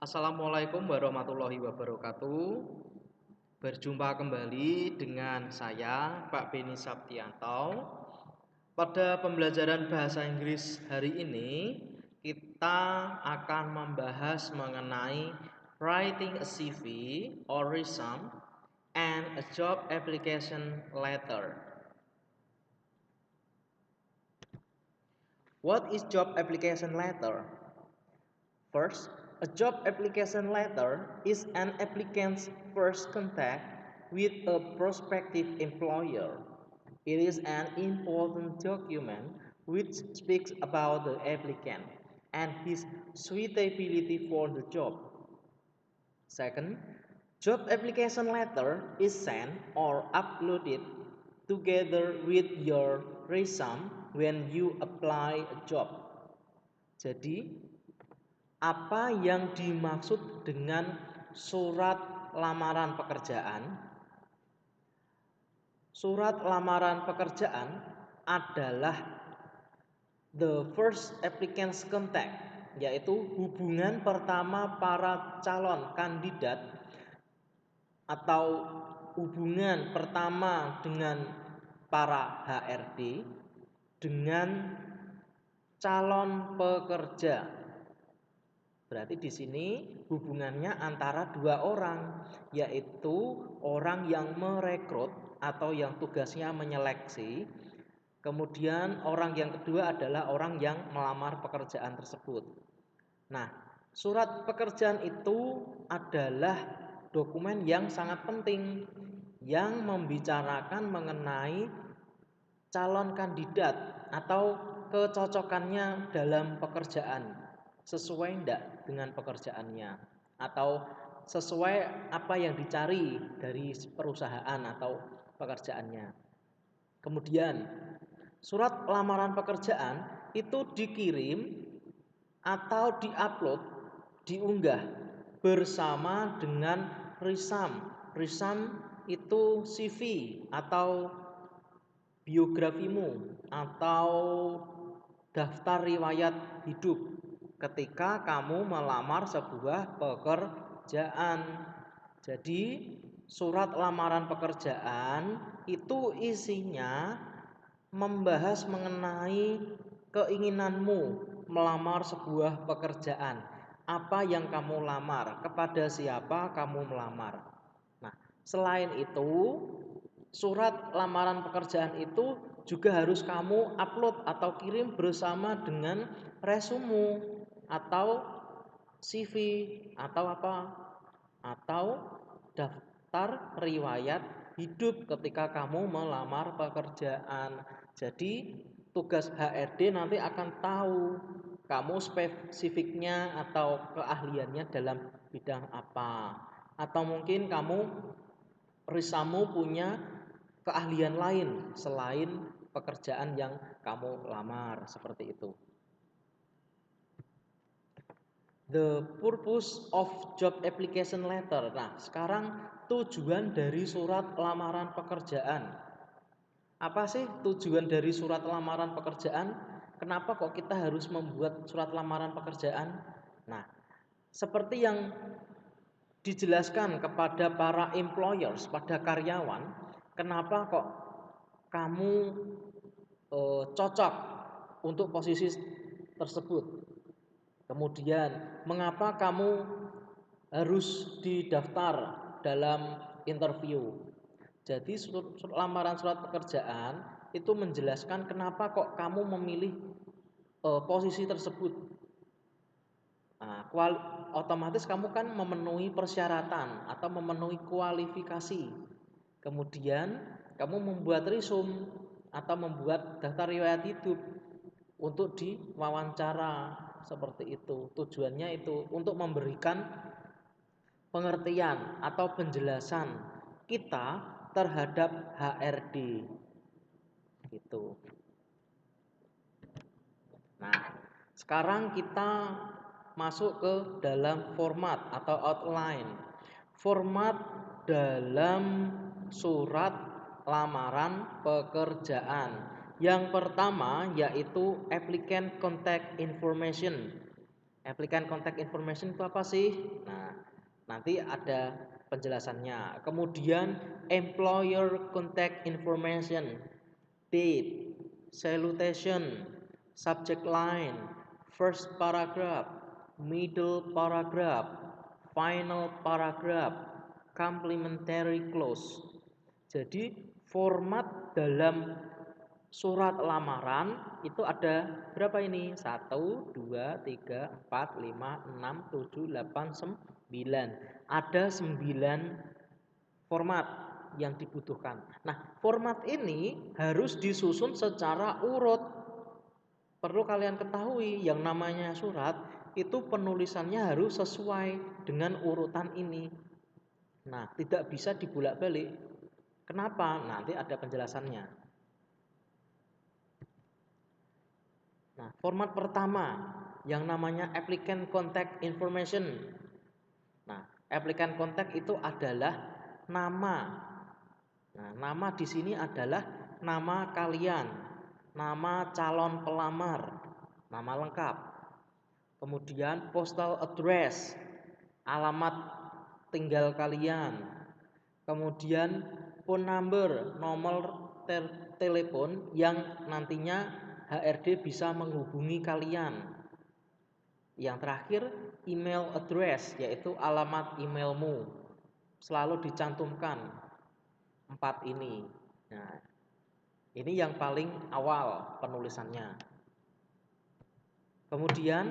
Assalamualaikum warahmatullahi wabarakatuh. Berjumpa kembali dengan saya, Pak Beni Saptianto. Pada pembelajaran bahasa Inggris hari ini, kita akan membahas mengenai writing a CV or resume and a job application letter. What is job application letter? First, a job application letter is an applicant's first contact with a prospective employer. It is an important document which speaks about the applicant and his suitability for the job. Second, job application letter is sent or uploaded together with your resume when you apply a job. Jadi, apa yang dimaksud dengan surat lamaran pekerjaan? Surat lamaran pekerjaan adalah the first applicant's contact, yaitu hubungan pertama para calon kandidat atau hubungan pertama dengan para HRD dengan calon pekerja. Berarti di sini hubungannya antara dua orang, yaitu orang yang merekrut atau yang tugasnya menyeleksi. Kemudian orang yang kedua adalah orang yang melamar pekerjaan tersebut. Nah, surat pekerjaan itu adalah dokumen yang sangat penting yang membicarakan mengenai calon kandidat atau kecocokannya dalam pekerjaan. Sesuai enggak dengan pekerjaannya atau sesuai apa yang dicari dari perusahaan atau pekerjaannya. Kemudian surat lamaran pekerjaan itu dikirim atau diupload, diunggah bersama dengan resume. Resume itu CV atau biografimu atau daftar riwayat hidup ketika kamu melamar sebuah pekerjaan. Jadi surat lamaran pekerjaan itu isinya membahas mengenai keinginanmu melamar sebuah pekerjaan. Apa yang kamu lamar, kepada siapa kamu melamar. Nah, selain itu surat lamaran pekerjaan itu juga harus kamu upload atau kirim bersama dengan resume atau CV atau apa? Atau daftar riwayat hidup ketika kamu melamar pekerjaan. Jadi tugas HRD nanti akan tahu kamu spesifiknya atau keahliannya dalam bidang apa. Atau mungkin kamu risamu punya keahlian lain selain pekerjaan yang kamu lamar, seperti itu. The purpose of job application letter. Nah, sekarang tujuan dari surat lamaran pekerjaan. Apa sih tujuan dari surat lamaran pekerjaan? Kenapa kok kita harus membuat surat lamaran pekerjaan? Nah, seperti yang dijelaskan kepada para employers, pada karyawan, kenapa kok kamu cocok untuk posisi tersebut. Kemudian, mengapa kamu harus didaftar dalam interview? Jadi lamaran surat pekerjaan itu menjelaskan kenapa kok kamu memilih posisi tersebut. Nah, otomatis kamu kan memenuhi persyaratan atau memenuhi kualifikasi. Kemudian kamu membuat resume atau membuat daftar riwayat hidup untuk diwawancara. Seperti itu. Tujuannya itu untuk memberikan pengertian atau penjelasan kita terhadap HRD. Gitu. Nah, sekarang kita masuk ke dalam format atau outline. Format dalam surat lamaran pekerjaan. Yang pertama yaitu applicant contact information. Applicant contact information itu apa sih? Nah, nanti ada penjelasannya. Kemudian employer contact information, date, salutation, subject line, first paragraph, middle paragraph, final paragraph, complementary clause. Jadi format dalam surat lamaran itu ada berapa ini? 1, 2, 3, 4, 5, 6, 7, 8, 9. Ada 9 format yang dibutuhkan. Nah, format ini harus disusun secara urut. Perlu kalian ketahui yang namanya surat itu penulisannya harus sesuai dengan urutan ini. Nah, tidak bisa dibulak-balik. Kenapa? Nanti ada penjelasannya. Nah, format pertama yang namanya applicant contact information. Nah, applicant contact itu adalah nama. Nah, nama di sini adalah nama kalian, nama calon pelamar, nama lengkap. Kemudian postal address, alamat tinggal kalian. Kemudian phone number, nomor telepon yang nantinya HRD bisa menghubungi kalian. Yang terakhir, email address, yaitu alamat emailmu. Selalu dicantumkan 4 ini. Nah, ini yang paling awal penulisannya. Kemudian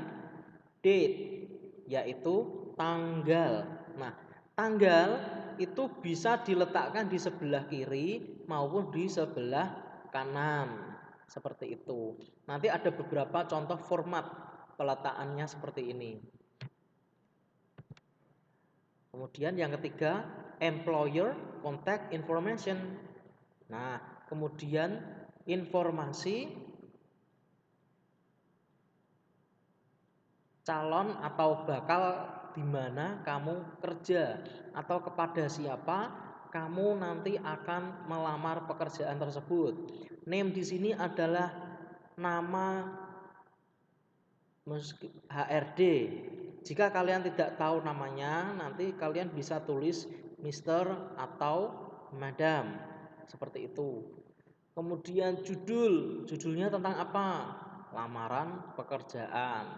date, yaitu tanggal. Nah, tanggal itu bisa diletakkan di sebelah kiri maupun di sebelah kanan. Seperti itu. Nanti ada beberapa contoh format peletakannya seperti ini. Kemudian yang ketiga, employer contact information. Nah, kemudian informasi calon atau bakal di mana kamu kerja atau kepada siapa kamu nanti akan melamar pekerjaan tersebut. Name di sini adalah nama HRD. Jika kalian tidak tahu namanya, nanti kalian bisa tulis Mister atau Madam. Seperti itu. Kemudian judulnya tentang apa? Lamaran pekerjaan.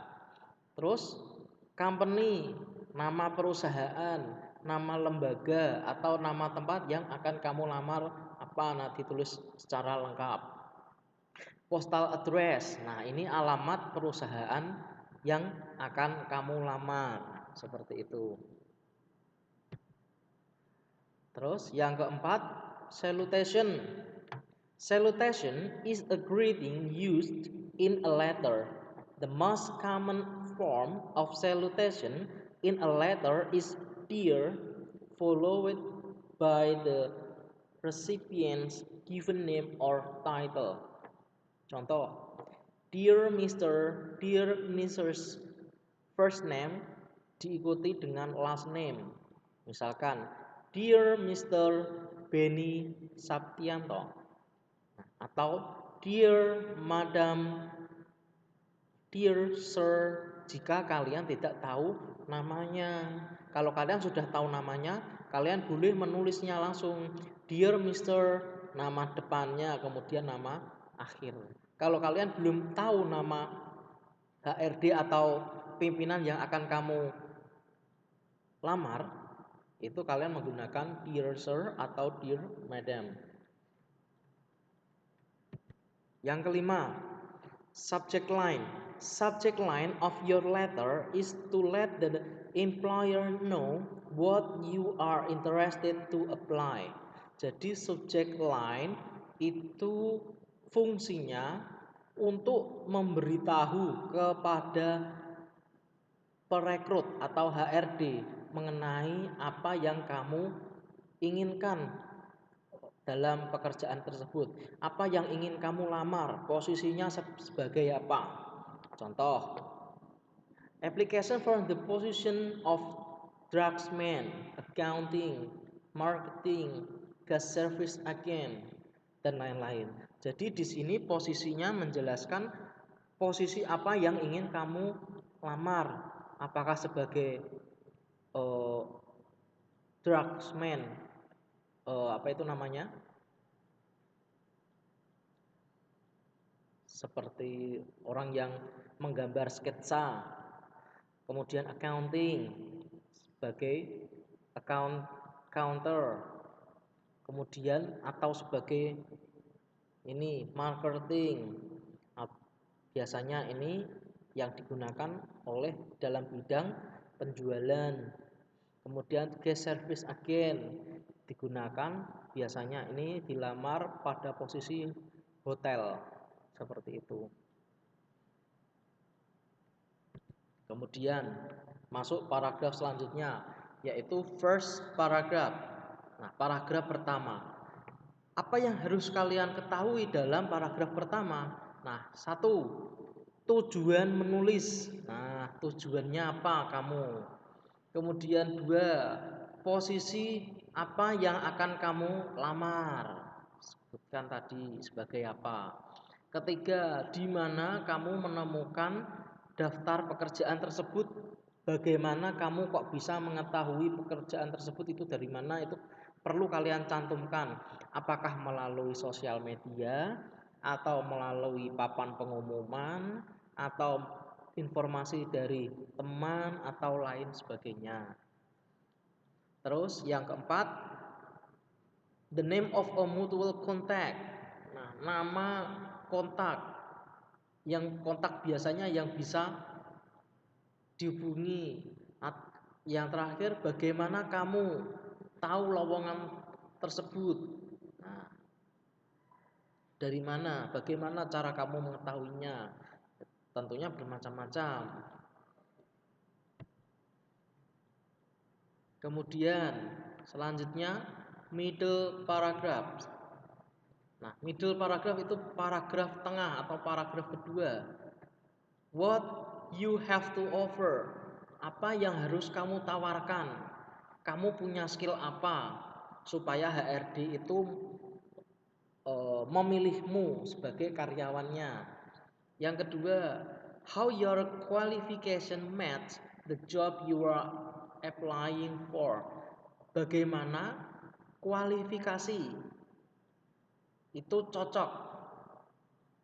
Terus company, nama perusahaan, nama lembaga atau nama tempat yang akan kamu lamar apa? Nah, ditulis secara lengkap. Postal address, nah ini alamat perusahaan yang akan kamu lamar, seperti itu. Terus yang keempat, salutation. Salutation is a greeting used in a letter. The most common form of salutation in a letter is dear, followed by the recipient's given name or title. Contoh, Dear Mr., Dear Mrs. First name diikuti dengan last name. Misalkan, Dear Mr. Benny Saptianto. Atau Dear Madam, Dear Sir, jika kalian tidak tahu namanya. Kalau kalian sudah tahu namanya, kalian boleh menulisnya langsung. Dear Mr., nama depannya, kemudian nama akhir. Kalau kalian belum tahu nama HRD atau pimpinan yang akan kamu lamar, itu kalian menggunakan Dear Sir atau Dear Madam. Yang kelima, subject line. Subject line of your letter is to let the employer know what you are interested to apply. Jadi subject line itu fungsinya untuk memberitahu kepada perekrut atau HRD mengenai apa yang kamu inginkan dalam pekerjaan tersebut, apa yang ingin kamu lamar, posisinya sebagai apa. Contoh, application for the position of draftsman, accounting, marketing, gas service agent, dan lain-lain. Jadi di sini posisinya menjelaskan posisi apa yang ingin kamu lamar? Apakah sebagai drugsman, apa itu namanya? Seperti orang yang menggambar sketsa, kemudian accounting sebagai account counter, kemudian atau sebagai ini marketing. Nah, biasanya ini yang digunakan oleh dalam bidang penjualan. Kemudian guest service agent digunakan biasanya ini dilamar pada posisi hotel seperti itu. Kemudian masuk paragraf selanjutnya yaitu first paragraph. Nah, paragraf pertama. Apa yang harus kalian ketahui dalam paragraf pertama? Nah, satu, tujuan menulis. Nah, tujuannya apa kamu? Kemudian dua, posisi apa yang akan kamu lamar? Sebutkan tadi sebagai apa. Ketiga, di mana kamu menemukan daftar pekerjaan tersebut? Bagaimana kamu kok bisa mengetahui pekerjaan tersebut itu dari mana? Itu perlu kalian cantumkan. Apakah melalui sosial media atau melalui papan pengumuman atau informasi dari teman atau lain sebagainya. Terus yang keempat, the name of a mutual contact. Nah, nama kontak yang kontak biasanya yang bisa dihubungi. Yang terakhir, bagaimana kamu tahu lowongan tersebut? Nah, dari mana? Bagaimana cara kamu mengetahuinya? Tentunya bermacam-macam. Kemudian selanjutnya middle paragraph. Nah, middle paragraph itu paragraf tengah atau paragraf kedua. What you have to offer. Apa yang harus kamu tawarkan? Kamu punya skill apa supaya HRD itu memilihmu sebagai karyawannya. Yang kedua, how your qualification match the job you are applying for. Bagaimana kualifikasi itu cocok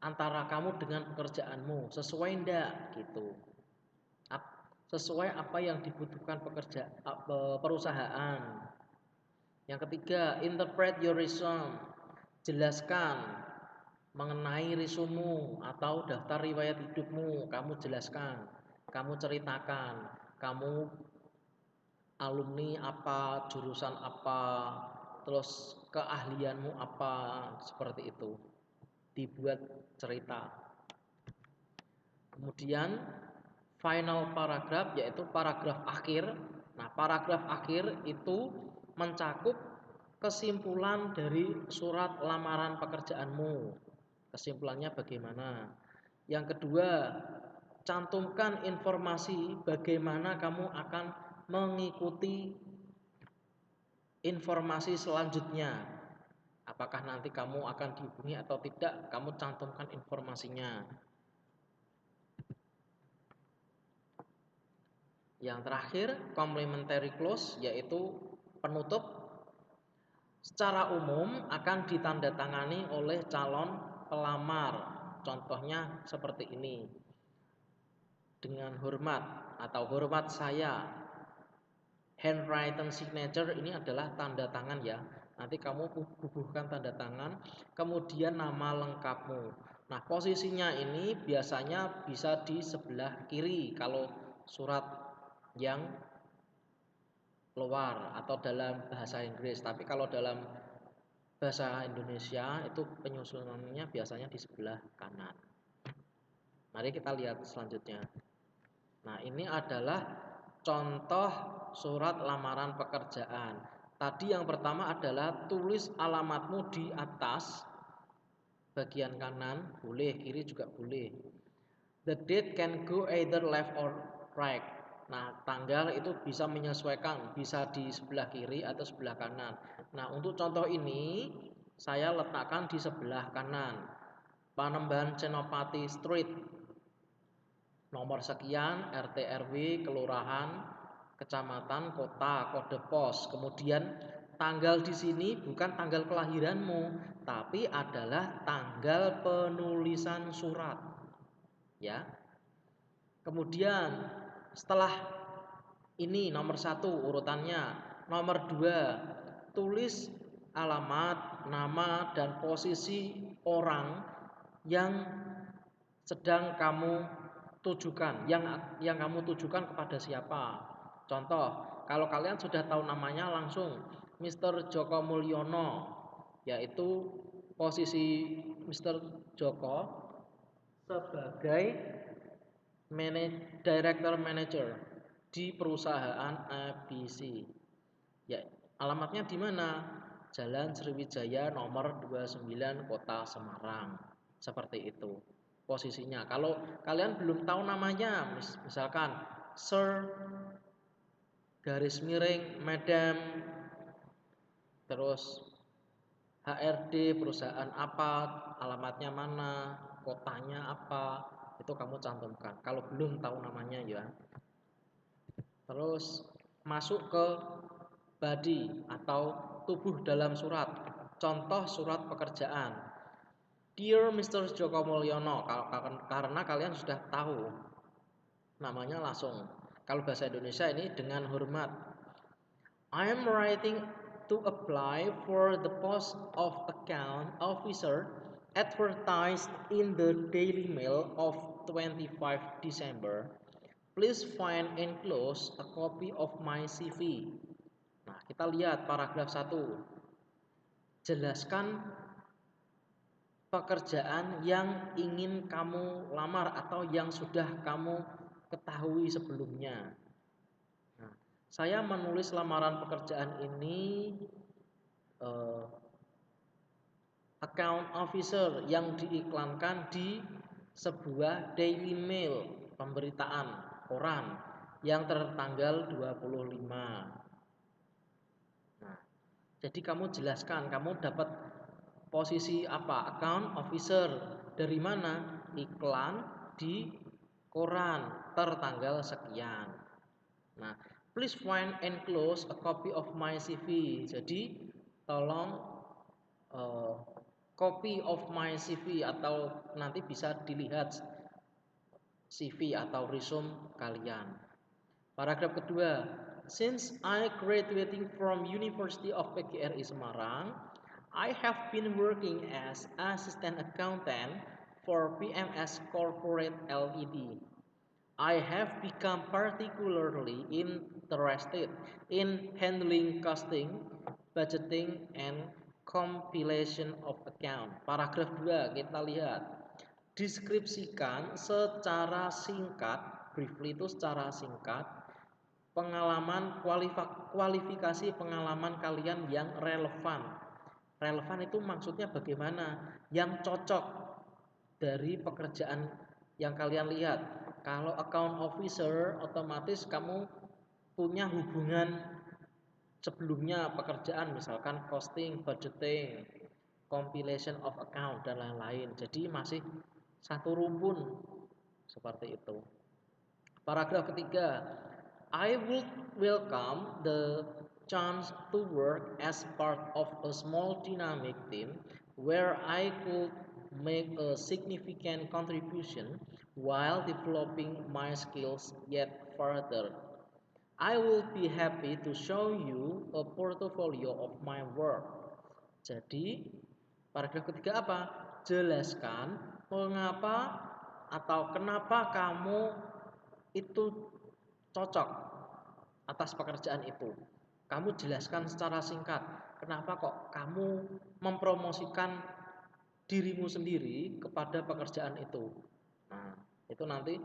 antara kamu dengan pekerjaanmu, sesuai enggak gitu. Sesuai apa yang dibutuhkan perusahaan. Yang ketiga, interpret your resume. Jelaskan mengenai resume atau daftar riwayat hidupmu. Kamu jelaskan, kamu ceritakan, kamu alumni apa, jurusan apa, terus keahlianmu apa, seperti itu. Dibuat cerita. Kemudian final paragraph yaitu paragraf akhir. Nah, paragraf akhir itu mencakup kesimpulan dari surat lamaran pekerjaanmu. Kesimpulannya bagaimana? Yang kedua, cantumkan informasi bagaimana kamu akan mengikuti informasi selanjutnya. Apakah nanti kamu akan dihubungi atau tidak, kamu cantumkan informasinya. Yang terakhir, complementary clause yaitu penutup secara umum akan ditandatangani oleh calon pelamar. Contohnya seperti ini. Dengan hormat atau hormat saya. Handwritten signature ini adalah tanda tangan ya. Nanti kamu bubuhkan tanda tangan, kemudian nama lengkapmu. Nah, posisinya ini biasanya bisa di sebelah kiri kalau surat yang luar atau dalam bahasa Inggris. Tapi kalau dalam bahasa Indonesia itu penyusunannya biasanya di sebelah kanan. Mari kita lihat selanjutnya. Nah, ini adalah contoh surat lamaran pekerjaan. Tadi yang pertama adalah tulis alamatmu di atas bagian kanan, boleh, kiri juga boleh. The date can go either left or right. Nah, tanggal itu bisa menyesuaikan, bisa di sebelah kiri atau sebelah kanan. Nah, untuk contoh ini saya letakkan di sebelah kanan. Panembahan Senopati Street. nomor sekian, RT RW, kelurahan, kecamatan, kota, kode pos. Kemudian tanggal di sini bukan tanggal kelahiranmu, tapi adalah tanggal penulisan surat. Ya. Kemudian setelah ini nomor 1 urutannya. Nomor 2, tulis alamat, nama, dan posisi orang yang sedang kamu tujukan, yang kamu tujukan kepada siapa. Contoh, kalau kalian sudah tahu namanya langsung Mr. Joko Mulyono, yaitu posisi Mr. Joko sebagai Director Manager di perusahaan ABC. Ya, alamatnya di mana? Jalan Sriwijaya nomor 29 Kota Semarang. Seperti itu posisinya. Kalau kalian belum tahu namanya, misalkan Sir garis miring Madam, terus HRD perusahaan apa, alamatnya mana, kotanya apa, itu kamu cantumkan. Kalau belum tahu namanya ya. Terus masuk ke body atau tubuh dalam surat. Contoh surat pekerjaan. Dear Mr. Joko Mulyono, karena kalian sudah tahu namanya langsung. Kalau bahasa Indonesia ini dengan hormat. I am writing to apply for the post of account officer advertised in the Daily Mail of 25 December. Please find enclosed a copy of my CV. Nah, kita lihat paragraf 1. Jelaskan pekerjaan yang ingin kamu lamar atau yang sudah kamu ketahui sebelumnya. Nah, saya menulis lamaran pekerjaan ini account officer yang diiklankan di sebuah Daily Mail, pemberitaan koran yang tertanggal 25. Nah, jadi kamu jelaskan kamu dapat posisi apa? Account officer dari mana? Iklan di koran tertanggal sekian. Nah, please find enclosed a copy of my CV. Jadi tolong copy of my CV atau nanti bisa dilihat CV atau resume kalian. Paragraf kedua, since I graduating from University of PGRI Semarang, I have been working as assistant accountant for PMS Corporate Ltd. I have become particularly interested in handling costing, budgeting, and compilation of account. Paragraf 2 kita lihat. Deskripsikan secara singkat, briefly itu secara singkat, pengalaman kualifikasi pengalaman kalian yang relevan. Relevan itu maksudnya bagaimana? Yang cocok dari pekerjaan yang kalian lihat. Kalau account officer otomatis kamu punya hubungan sebelumnya pekerjaan, misalkan costing, budgeting, compilation of account dan lain-lain. Jadi masih satu rumpun seperti itu. Paragraf ketiga, I would welcome the chance to work as part of a small dynamic team where I could make a significant contribution while developing my skills yet further. I will be happy to show you a portfolio of my work. Jadi, paragraf ketiga apa? Jelaskan mengapa atau kenapa kamu itu cocok atas pekerjaan itu. Kamu jelaskan secara singkat, kenapa kok kamu mempromosikan dirimu sendiri kepada pekerjaan itu. Nah, itu nanti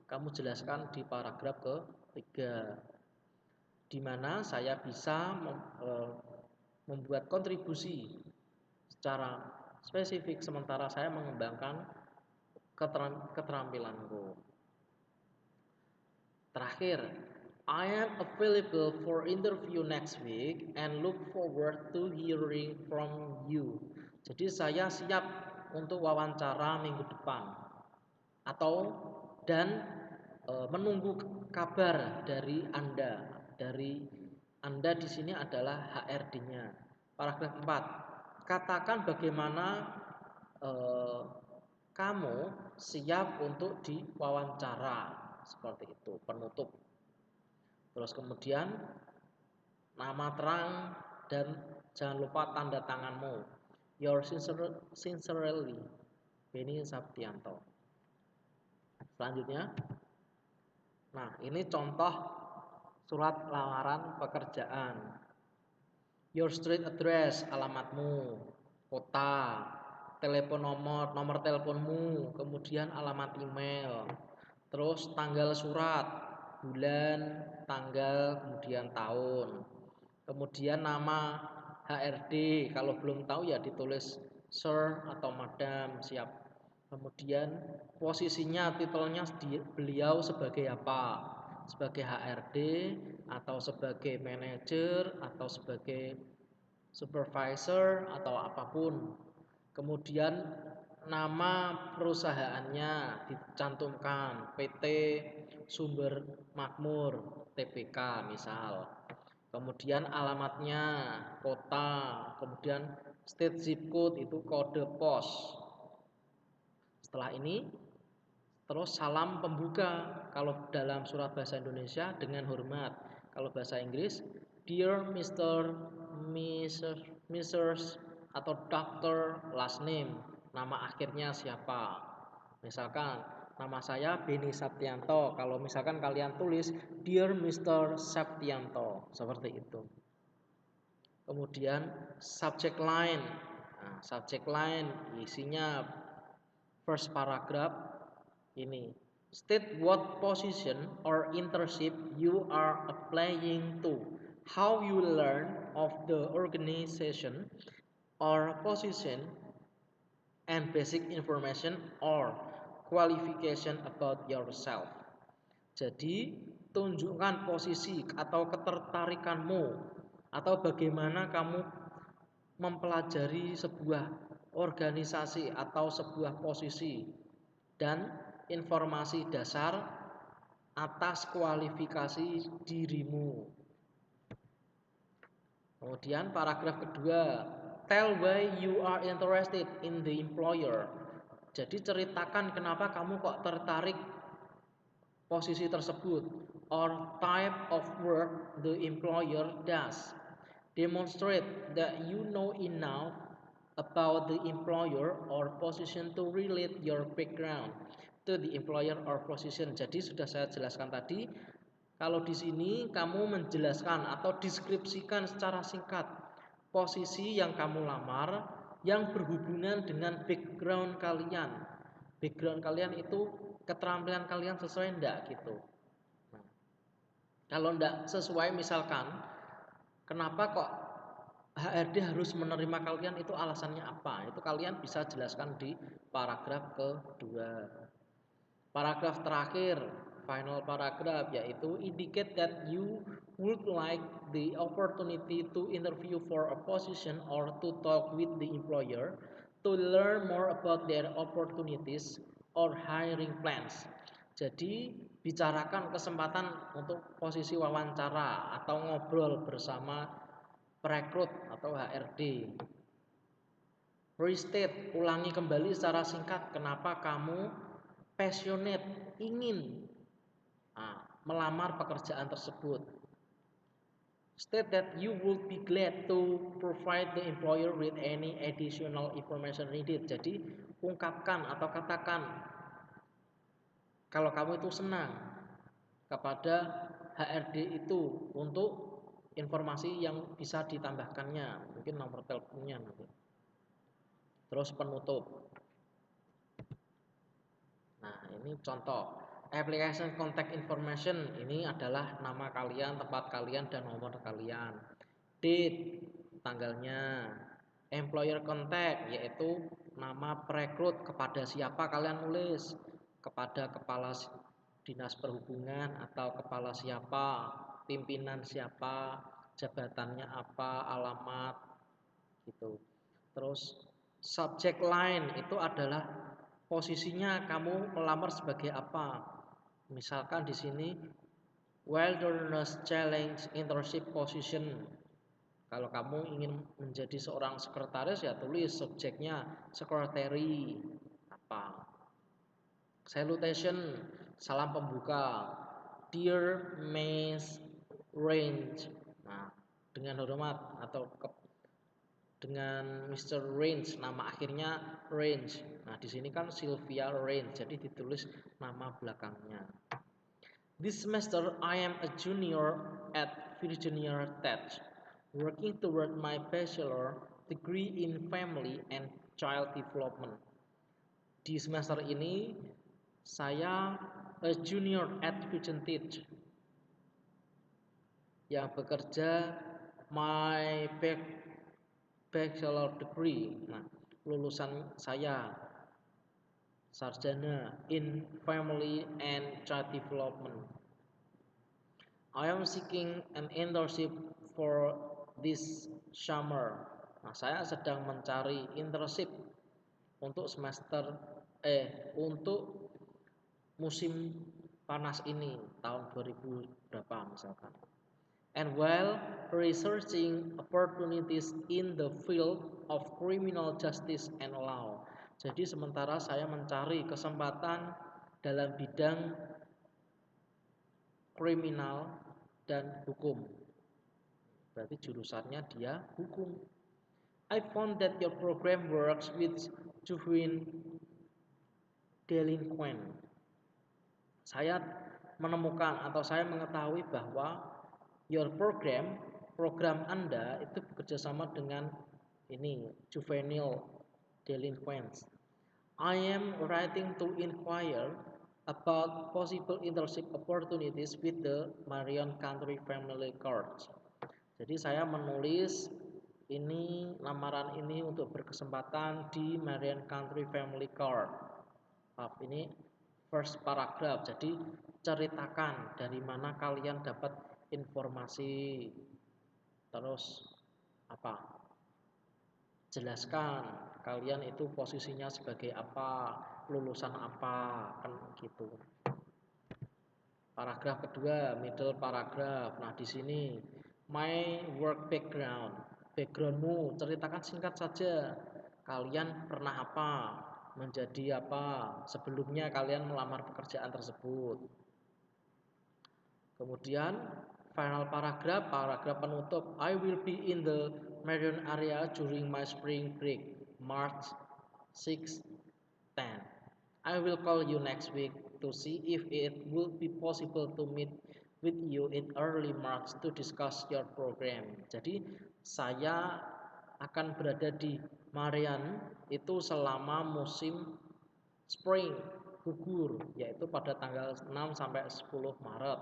kamu jelaskan di paragraf ketiga, di mana saya bisa membuat kontribusi secara spesifik sementara saya mengembangkan keterampilanku. Terakhir, I am available for interview next week and look forward to hearing from you. Jadi saya siap untuk wawancara minggu depan. Dan menunggu kabar dari Anda. Dari Anda di sini adalah HRD-nya. Paragraf 4. Katakan bagaimana kamu siap untuk diwawancara. Seperti itu, penutup. Terus kemudian nama terang dan jangan lupa tanda tanganmu. Your sincerely, Beni Saptianto. Selanjutnya, nah ini contoh surat lamaran pekerjaan. Your street address, alamatmu, kota, telepon nomor teleponmu, kemudian alamat email, terus tanggal surat, bulan, tanggal, kemudian tahun, kemudian nama HRD, kalau belum tahu ya ditulis Sir atau Madam, siap. Kemudian posisinya, titelnya beliau sebagai apa? Sebagai HRD atau sebagai manajer atau sebagai supervisor atau apapun. Kemudian nama perusahaannya dicantumkan PT Sumber Makmur TBK misal. Kemudian alamatnya, kota, kemudian state zip code itu kode pos. Setelah ini terus salam pembuka. Kalau dalam surat bahasa Indonesia dengan hormat. Kalau bahasa Inggris, Dear Mr. Mrs. atau Dr. last name, nama akhirnya siapa. Misalkan nama saya Beni Saptianto. Kalau misalkan kalian tulis Dear Mr. Saptianto, seperti itu. Kemudian subject line. Nah, subject line isinya first paragraph ini. State what position or internship you are applying to, how you learn of the organization or position, and basic information or qualification about yourself. Jadi, tunjukkan posisi atau ketertarikanmu atau bagaimana kamu mempelajari sebuah organisasi atau sebuah posisi dan informasi dasar atas kualifikasi dirimu. Kemudian paragraf kedua, tell why you are interested in the employer. Jadi ceritakan kenapa kamu kok tertarik posisi tersebut, or type of work the employer does. Demonstrate that you know enough about the employer or position to relate your background to the employer or position. Jadi sudah saya jelaskan tadi, kalau di sini kamu menjelaskan atau deskripsikan secara singkat posisi yang kamu lamar yang berhubungan dengan background kalian. Background kalian itu keterampilan kalian sesuai enggak gitu. Nah, kalau enggak sesuai misalkan kenapa kok HRD harus menerima kalian, itu alasannya apa? Itu kalian bisa jelaskan di paragraf kedua. Paragraf terakhir, final paragraph, yaitu indicate that you would like the opportunity to interview for a position or to talk with the employer to learn more about their opportunities or hiring plans. Jadi bicarakan kesempatan untuk posisi wawancara atau ngobrol bersama perekrut atau HRD. Restate, ulangi kembali secara singkat kenapa kamu passionate, ingin melamar pekerjaan tersebut. State that you would be glad to provide the employer with any additional information needed. Jadi ungkapkan atau katakan kalau kamu itu senang kepada HRD itu untuk informasi yang bisa ditambahkannya, mungkin nomor teleponnya nanti. Terus penutup. Nah, ini contoh. Application contact information ini adalah nama kalian, tempat kalian, dan nomor kalian. Date, tanggalnya. Employer contact, yaitu nama perekrut, kepada siapa kalian nulis. Kepada kepala dinas perhubungan atau kepala siapa, pimpinan siapa, jabatannya apa, alamat gitu. Terus subject line itu adalah posisinya kamu melamar sebagai apa. Misalkan di sini wilderness challenge internship position. Kalau kamu ingin menjadi seorang sekretaris ya tulis subjeknya secretary apa. Salutation, salam pembuka. Dear Miss Range. Nah, dengan hormat atau dengan Mr. Range, nama akhirnya Range. Nah, di sini kan Sylvia Range, jadi ditulis nama belakangnya. This semester I am a junior at Virginia Tech, working toward my bachelor degree in family and child development. Di semester ini saya a junior at Virginia Tech yang bekerja my bachelor degree. Nah, lulusan saya sarjana in family and child development. I am seeking an internship for this summer. Nah, saya sedang mencari internship untuk untuk musim panas ini tahun 2000 berapa misalkan. And while researching opportunities in the field of criminal justice and law. Jadi sementara saya mencari kesempatan dalam bidang kriminal dan hukum. Berarti jurusannya dia hukum. I found that your program works with juvenile delinquent. Saya menemukan atau saya mengetahui bahwa your program Anda itu bekerjasama dengan ini juvenile delinquents. I am writing to inquire about possible internship opportunities with the Marion County Family Court. Jadi saya menulis ini lamaran ini untuk berkesempatan di Marion County Family Court. Ini first paragraph. Jadi ceritakan dari mana kalian dapat informasi. Terus apa? Jelaskan kalian itu posisinya sebagai apa, lulusan apa, kan gitu. Paragraf kedua, middle paragraph. Nah, di sini my work background. Backgroundmu, ceritakan singkat saja. Kalian pernah apa? Menjadi apa? Sebelumnya kalian melamar pekerjaan tersebut. Kemudian final paragraph penutup. I will be in the Marion area during my spring break, March 6, 10. I will call you next week to see if it will be possible to meet with you in early March to discuss your program. Jadi saya akan berada di Marion itu selama musim spring gugur, yaitu pada tanggal 6 sampai 10 Maret.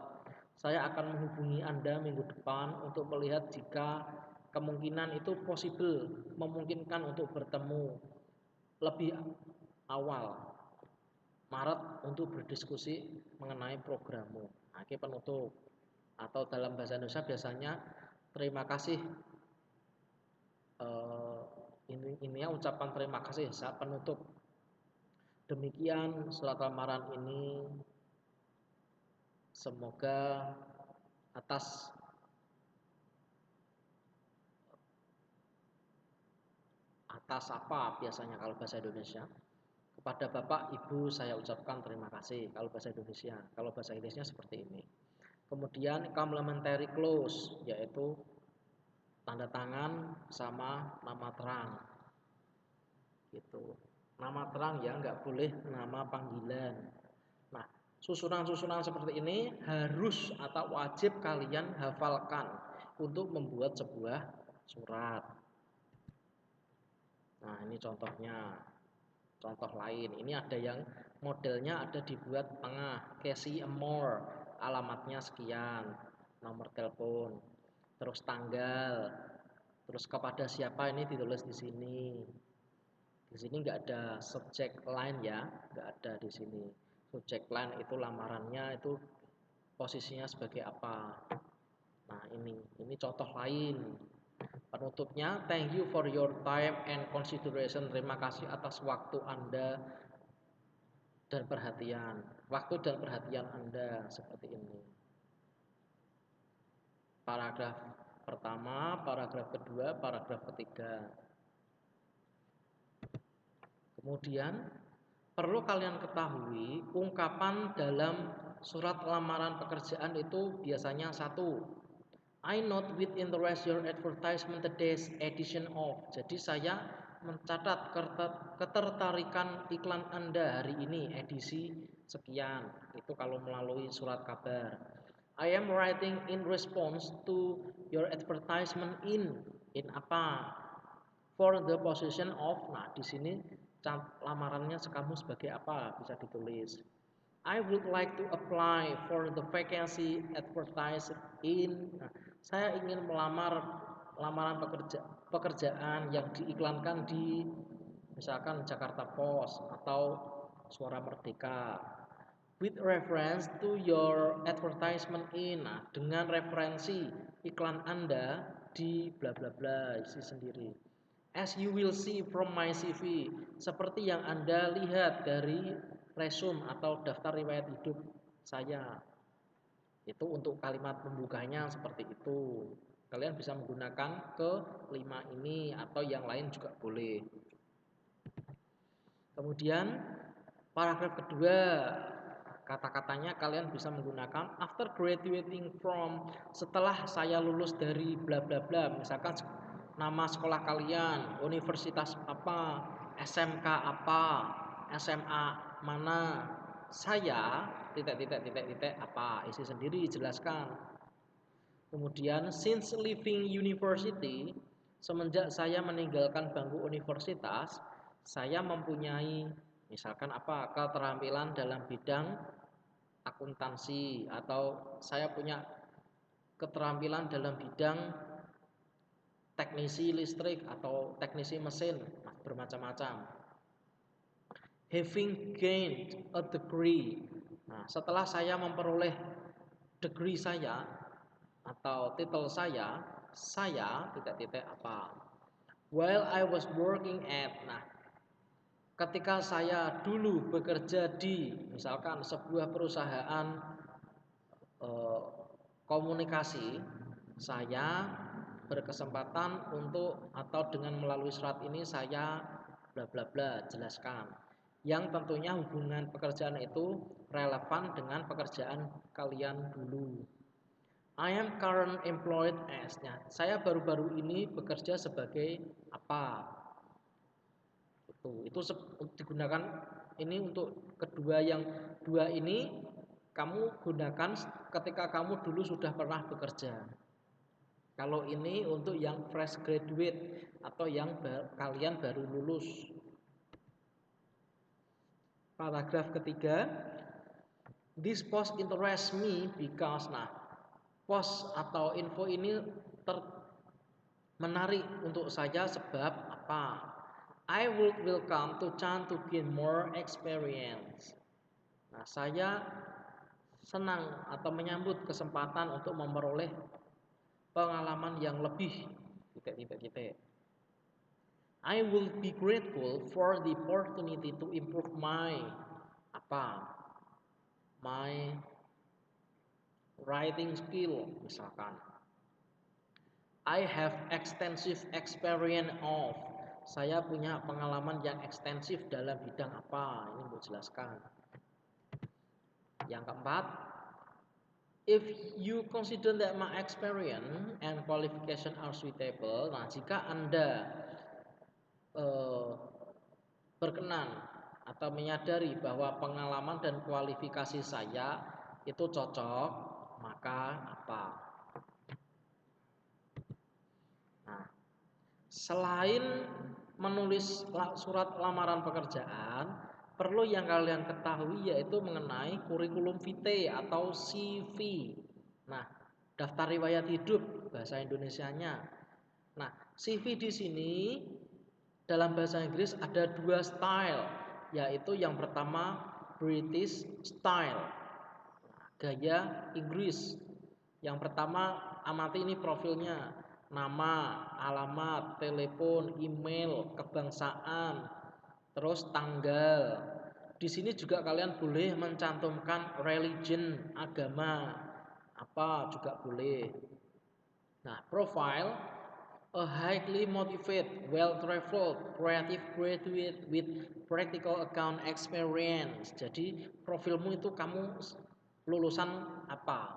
Saya akan menghubungi Anda minggu depan untuk melihat jika kemungkinan itu possible, memungkinkan untuk bertemu lebih awal Maret untuk berdiskusi mengenai programmu. Nah, ini penutup atau dalam bahasa Indonesia biasanya terima kasih. Ini ya ucapan terima kasih saat penutup. Demikian surat lamaran ini. Semoga atas apa biasanya kalau bahasa Indonesia. Kepada Bapak, Ibu saya ucapkan terima kasih kalau bahasa Indonesia. Kalau bahasa Inggrisnya seperti ini. Kemudian complementary clause yaitu tanda tangan sama nama terang. Gitu. Nama terang ya, nggak boleh nama panggilan. Nah, susunan-susunan seperti ini harus atau wajib kalian hafalkan untuk membuat sebuah surat. Nah, ini contohnya. Contoh lain, ini ada yang modelnya ada dibuat tengah, Casey Amore, alamatnya sekian, nomor telepon, terus tanggal, terus kepada siapa ini ditulis di sini. Di sini nggak ada subject line ya, nggak ada di sini. Subject line itu lamarannya itu posisinya sebagai apa. Nah ini contoh lain. Penutupnya, thank you for your time and consideration. Terima kasih atas waktu Anda dan perhatian. Waktu dan perhatian Anda seperti ini. Paragraf pertama, paragraf kedua, paragraf ketiga. Kemudian perlu kalian ketahui, ungkapan dalam surat lamaran pekerjaan itu biasanya satu, I note with interest your advertisement today's edition of. Jadi saya mencatat ketertarikan iklan Anda hari ini edisi sekian. Itu kalau melalui surat kabar. I am writing in response to your advertisement in apa? For the position of. Nah, di sini lamarannya kamu sebagai apa? Bisa ditulis. I would like to apply for the vacancy advertised in. Nah, saya ingin melamar lamaran pekerjaan yang diiklankan di misalkan Jakarta Post atau Suara Merdeka. With reference to your advertisement in. Nah, dengan referensi iklan Anda di bla bla bla isi sendiri. As you will see from my CV, seperti yang Anda lihat dari resume atau daftar riwayat hidup saya. Itu untuk kalimat pembukanya seperti itu. Kalian bisa menggunakan kelima ini atau yang lain juga boleh. Kemudian paragraf kedua, kata-katanya kalian bisa menggunakan after graduating from, setelah saya lulus dari bla bla bla, misalkan nama sekolah kalian, universitas apa, SMK apa, SMA mana, saya titik apa, isi sendiri jelaskan. Kemudian since leaving university, semenjak saya meninggalkan bangku universitas, saya mempunyai misalkan apa, keterampilan dalam bidang akuntansi, atau saya punya keterampilan dalam bidang teknisi listrik atau teknisi mesin, bermacam-macam. Having gained a degree. Nah, setelah saya memperoleh degree saya atau titel saya titik-titik apa. While I was working at. Nah, ketika saya dulu bekerja di misalkan sebuah perusahaan komunikasi, saya berkesempatan untuk atau dengan melalui surat ini saya bla bla bla jelaskan, yang tentunya hubungan pekerjaan itu relevan dengan pekerjaan kalian dulu. I am current employed as. Nah, saya baru-baru ini bekerja sebagai apa? Itu digunakan ini untuk kedua, yang dua ini kamu gunakan ketika kamu dulu sudah pernah bekerja. Kalau ini untuk yang fresh graduate atau yang kalian baru lulus. Paragraf ketiga, this post interests me because. Nah, post atau info ini menarik untuk saya sebab apa? I would welcome to chance to gain more experience. Nah, saya senang atau menyambut kesempatan untuk memperoleh pengalaman yang lebih. I will be grateful for the opportunity to improve my apa? My writing skill misalkan. I have extensive experience of. Saya punya pengalaman yang ekstensif dalam bidang apa? Ini mau jelaskan. Yang keempat, if you consider that my experience and qualification are suitable. Nah, jika Anda berkenan atau menyadari bahwa pengalaman dan kualifikasi saya itu cocok, maka apa? Nah, selain menulis surat lamaran pekerjaan, perlu yang kalian ketahui yaitu mengenai kurikulum vitae atau CV. Nah, daftar riwayat hidup bahasa Indonesianya. Nah, CV di sini dalam bahasa Inggris ada dua style, yaitu yang pertama British style, gaya Inggris. Yang pertama, amati ini profilnya, nama, alamat, telepon, email, kebangsaan, terus tanggal, Di sini juga kalian boleh mencantumkan religion, agama, apa juga boleh. Nah, profile, a highly motivated, well-traveled, creative graduate with practical account experience. Jadi profilmu itu kamu lulusan apa,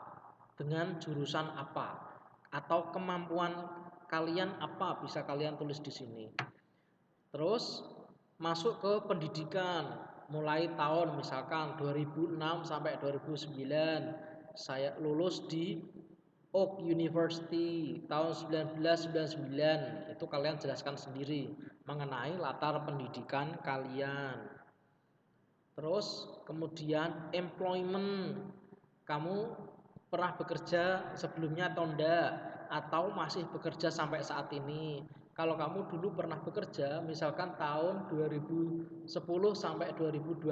dengan jurusan apa, atau kemampuan kalian apa bisa kalian tulis di sini. Terus masuk ke pendidikan, mulai tahun misalkan 2006 sampai 2009 saya lulus di Oak University tahun 1999. Itu kalian jelaskan sendiri mengenai latar pendidikan kalian. Terus kemudian employment, kamu pernah bekerja sebelumnya atau enggak, atau masih bekerja sampai saat ini. Kalau kamu dulu pernah bekerja misalkan tahun 2010 sampai 2012,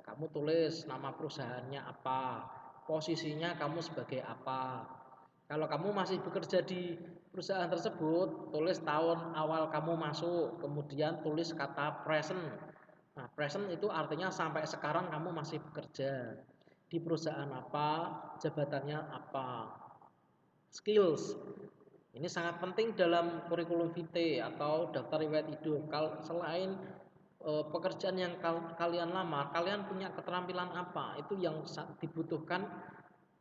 kamu tulis nama perusahaannya apa, posisinya kamu sebagai apa. Kalau kamu masih bekerja di perusahaan tersebut, tulis tahun awal kamu masuk, kemudian tulis kata present. Nah, present itu artinya sampai sekarang kamu masih bekerja di perusahaan apa, jabatannya apa. Skills, ini sangat penting dalam kurikulum vitae atau daftar riwayat hidup. Selain pekerjaan yang kalian lamar, kalian punya keterampilan apa? Itu yang dibutuhkan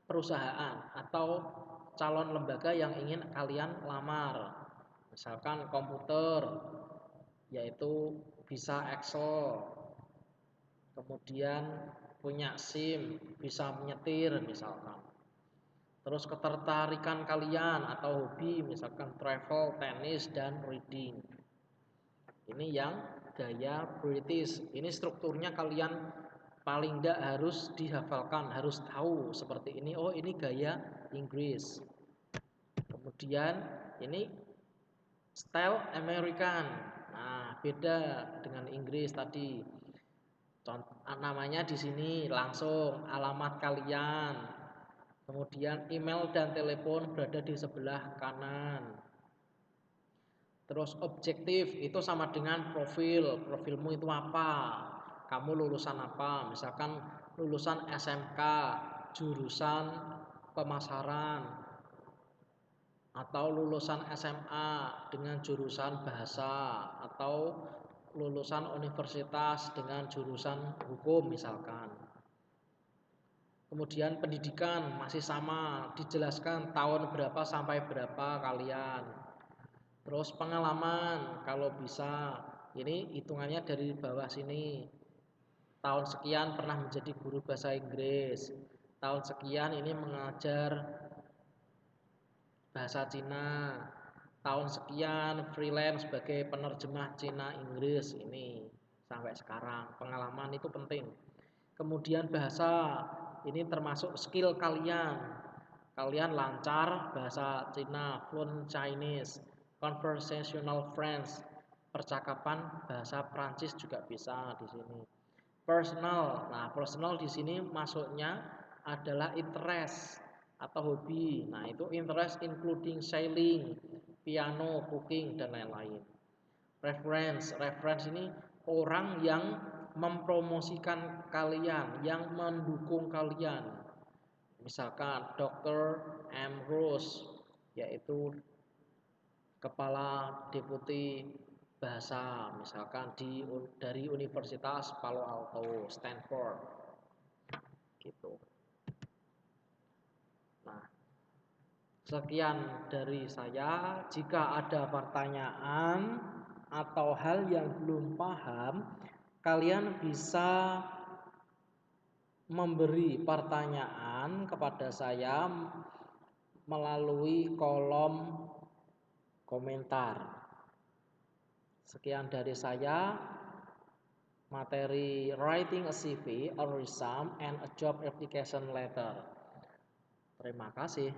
perusahaan atau calon lembaga yang ingin kalian lamar. Misalkan komputer, yaitu bisa Excel, kemudian punya SIM, bisa menyetir misalkan. Terus ketertarikan kalian atau hobi misalkan travel, tenis, dan reading. Ini yang gaya British. Ini strukturnya kalian paling tidak harus dihafalkan, harus tahu seperti ini. Oh, ini gaya Inggris. Kemudian ini style American. Nah, beda dengan Inggris tadi. Namanya di sini langsung alamat kalian. Kemudian email dan telepon berada di sebelah kanan. Terus objektif itu sama dengan profil. Profilmu itu apa? Kamu lulusan apa? Misalkan lulusan SMK, jurusan pemasaran, atau lulusan SMA dengan jurusan bahasa, atau lulusan universitas dengan jurusan hukum misalkan. Kemudian pendidikan masih sama, dijelaskan tahun berapa sampai berapa kalian. Terus pengalaman kalau bisa, ini hitungannya dari bawah sini. Tahun sekian pernah menjadi guru bahasa Inggris. Tahun sekian ini mengajar bahasa Cina. Tahun sekian freelance sebagai penerjemah Cina Inggris ini sampai sekarang. Pengalaman itu penting. Kemudian bahasa, ini termasuk skill kalian. Kalian lancar bahasa Cina, fluent Chinese, conversational French, percakapan bahasa Prancis juga bisa di sini. Personal, nah personal di sini masuknya adalah interest atau hobi. Nah itu interest including sailing, piano, cooking dan lain-lain. Reference ini orang yang mempromosikan kalian, yang mendukung kalian. Misalkan Dr. Ambrose, yaitu kepala deputi bahasa, misalkan dari Universitas Palo Alto, Stanford, gitu. Nah, sekian dari saya. Jika ada pertanyaan atau hal yang belum paham, kalian bisa memberi pertanyaan kepada saya melalui kolom komentar. Sekian dari saya, materi writing a CV, a resume, and a job application letter. Terima kasih.